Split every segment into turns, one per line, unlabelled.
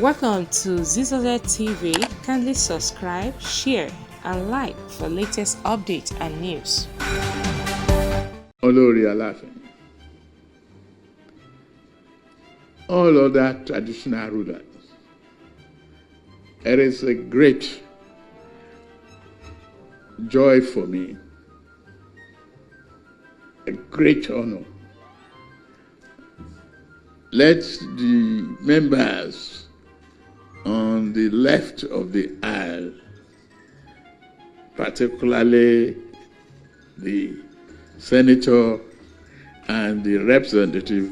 Welcome to Zisodel TV. Kindly subscribe, share, and like for latest updates and news.
Olori Alaafin. All other traditional rulers. It is a great joy for me, a great honor. Let the members on the left of the aisle, particularly the senator and the representative,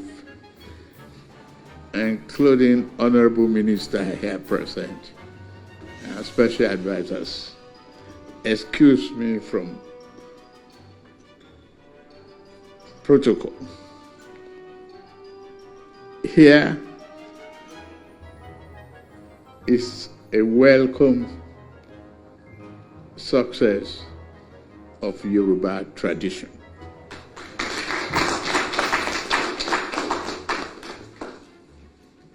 including honorable minister here present, and special advisors, excuse me from protocol. Here is a welcome success of Yoruba tradition.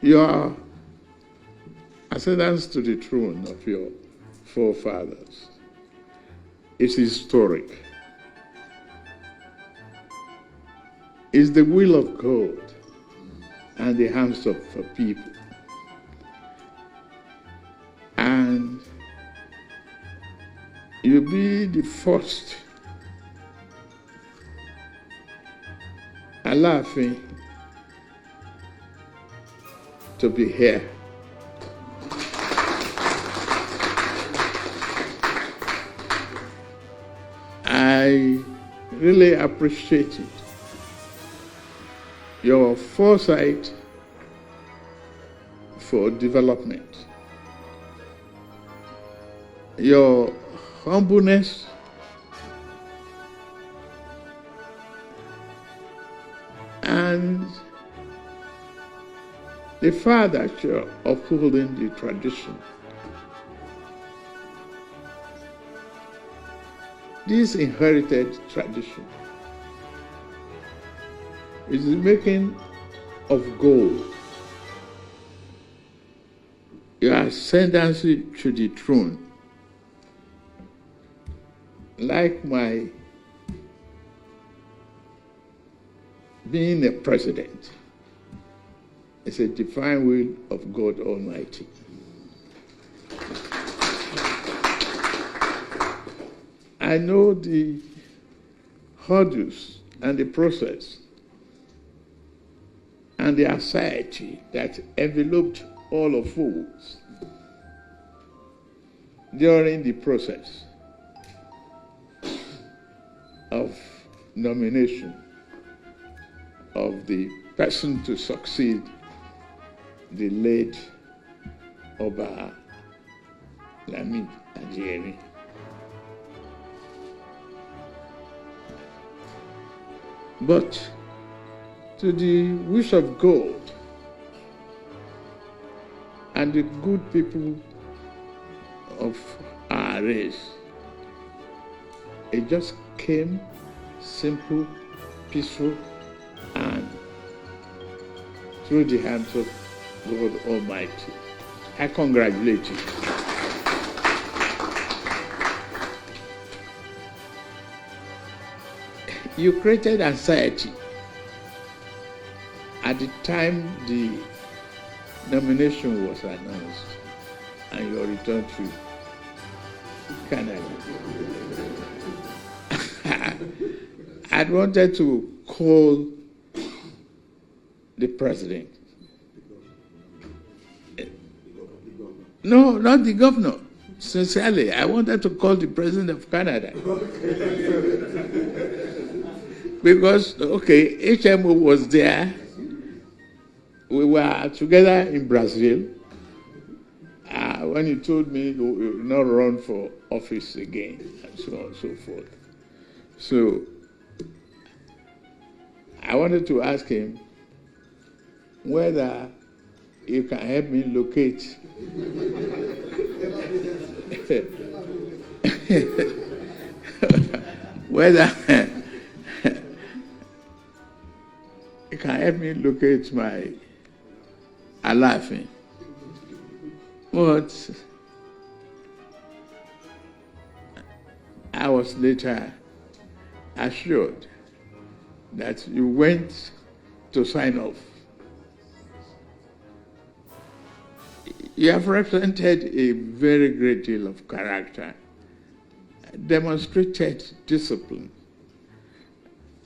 Your ascendance to the throne of your forefathers is historic. It's the will of God and the hands of the people. And you'll be the first Alaafin to be here. I really appreciate it. Your foresight for development, your humbleness, and the fact that you're upholding the tradition. This inherited tradition is the making of gold. Your ascendancy to the throne, like my being a president, is a divine will of God Almighty. I know the hurdles and the process and the anxiety that enveloped all of us during the process of nomination of the person to succeed the late Oba Alaafin Ajeri. But to the wish of God and the good people of our race, it just came simple, peaceful, and through the hands of God Almighty. I congratulate you. You created anxiety at the time the nomination was announced and your return to Canada. I wanted to call the president. No, not the governor. Sincerely, I wanted to call the president of Canada. Because, okay, HMO was there. We were together in Brazil. When he told me he would not run for office again, and so on and so forth. So, I wanted to ask him whether you can help me locate whether you can help me locate my Alaafin But I was later assured that you went to sign off. You have represented a very great deal of character, demonstrated discipline,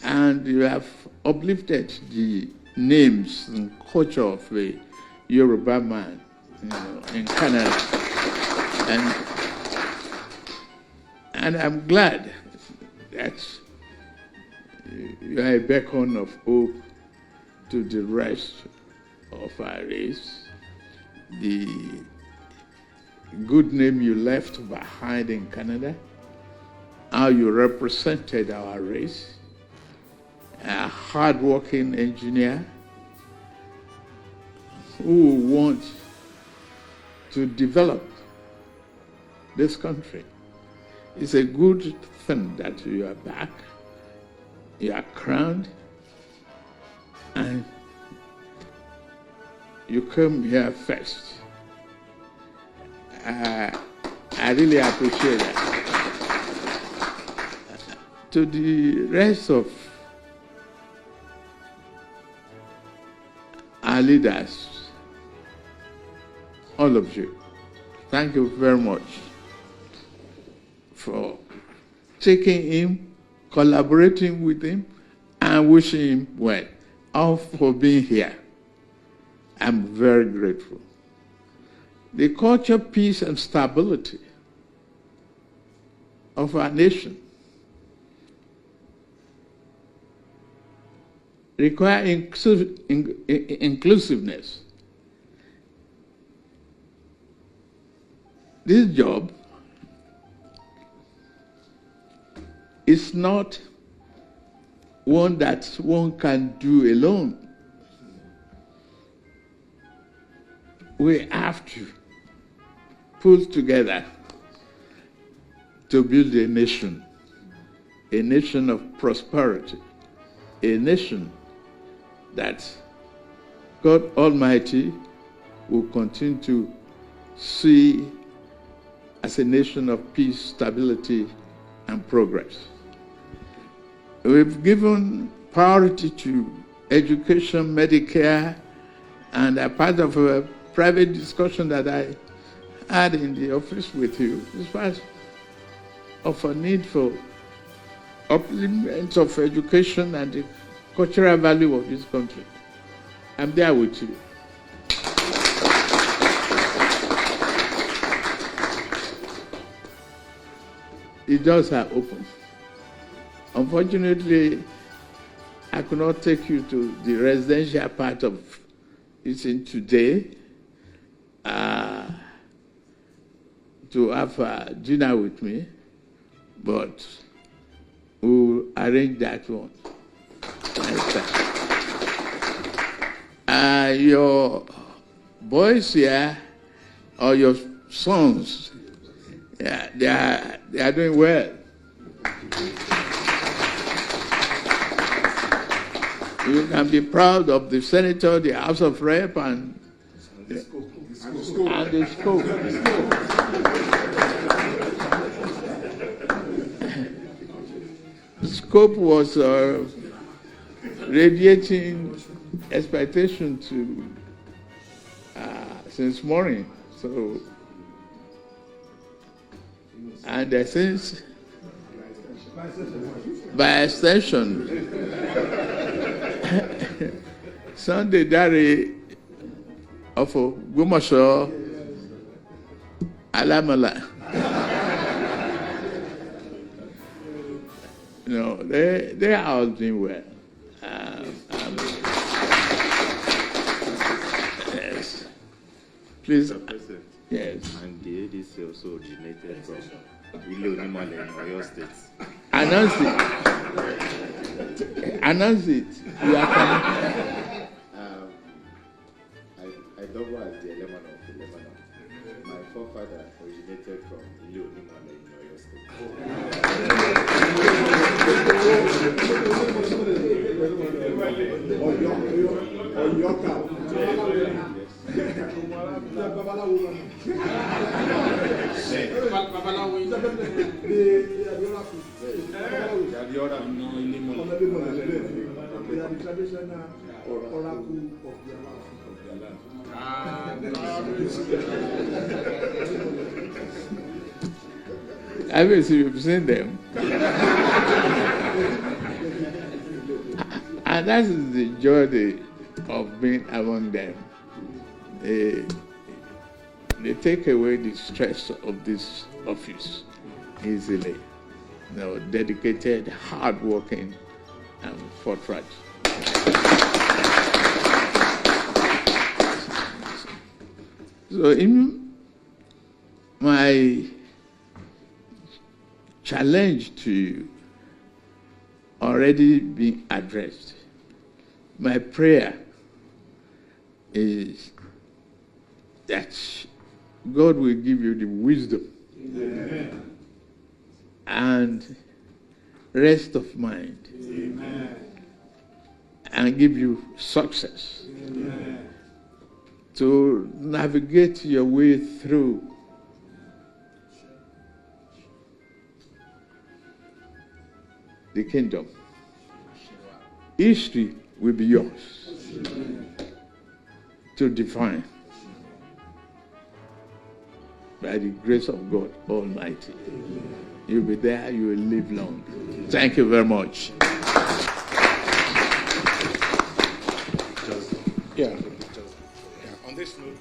and you have uplifted the names and culture of the Yoruba man, in Canada. And I'm glad that you are a beacon of hope to the rest of our race. The good name you left behind in Canada, how you represented our race, a hard-working engineer who wants to develop this country. It's a good thing that you are back, you are crowned, and you come here first. I really appreciate that. To the rest of our leaders, all of you, thank you very much for taking him, collaborating with him, and wishing him well, all for being here. I'm very grateful. The culture, peace, and stability of our nation require inclusiveness. This job is not one that one can do alone. We have to pull together to build a nation of prosperity, a nation that God Almighty will continue to see as a nation of peace, stability, and progress. We've given priority to education, Medicare, and a part of a private discussion that I had in the office with you, as far as of a need for upliftment of education and the cultural value of this country. I'm there with you. The doors are open. Unfortunately, I could not take you to the residential part of it today to have dinner with me, but we'll arrange that one next time. Your boys here, or your sons, yeah, they are doing well. You can be proud of the senator, the House of Rep, and the scope. Scope was radiating expectation to since morning. So, and since by extension, Sunday Dari of Gumasho Alamala. No, they are all doing well. Yes. Please. Yes.
And the ADC also originated from Ileonimale in Oyo State.
Announce it. Announce it. You are coming.
I double as the Eleman of Lebanon. My forefather originated from Ileonimale in Oyo State.
They are the traditional oracle of the Alaafin.
I mean, so you've seen them. And that is the joy of being among them. They take away the stress of this office easily. You know, dedicated, hardworking, and forthright. So in my challenge to already being addressed, my prayer is that God will give you the wisdom. Amen. And rest of mind. Amen. And give you success. Amen. To navigate your way through the kingdom. History will be yours to define by the grace of God Almighty. You'll be there, you will live long. Thank you very much.
Yeah. On this note,